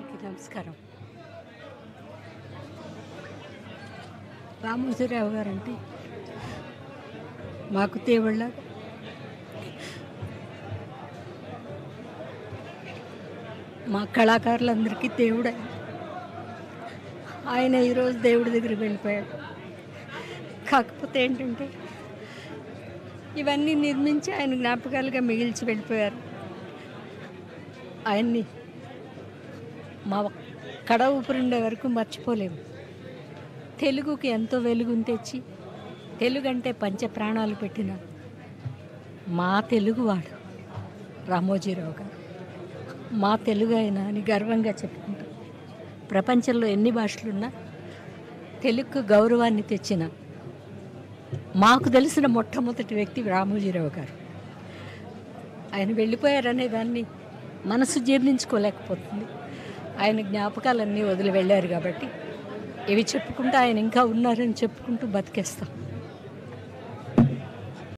అందరికీ నమస్కారం. రామోజీరావు గారంటే మాకు దేవుళ్ళ, మా కళాకారులందరికీ దేవుడే. ఆయన ఈరోజు దేవుడి దగ్గరికి వెళ్ళిపోయాడు. కాకపోతే ఏంటంటే ఇవన్నీ నిర్మించి ఆయన జ్ఞాపకాలుగా మిగిల్చి వెళ్ళిపోయారు. ఆయన్ని మా కడ ఊపిరిండే వరకు మర్చిపోలేము. తెలుగుకి ఎంతో వెలుగుని తెచ్చి తెలుగు అంటే పంచ ప్రాణాలు పెట్టిన మా తెలుగువాడు రామోజీరావు గారు. మా తెలుగు ఆయన అని గర్వంగా చెప్పుకుంటాం. ప్రపంచంలో ఎన్ని భాషలున్నా తెలుగుకు గౌరవాన్ని తెచ్చిన మాకు తెలిసిన మొట్టమొదటి వ్యక్తి రామోజీరావు గారు. ఆయన వెళ్ళిపోయారనే దాన్ని మనసు జీర్ణించుకోలేకపోతుంది. ఆయన జ్ఞాపకాలన్నీ వదిలి వెళ్ళారు కాబట్టి ఇవి చెప్పుకుంటూ ఆయన ఇంకా ఉన్నారని చెప్పుకుంటూ బతికేస్తాం.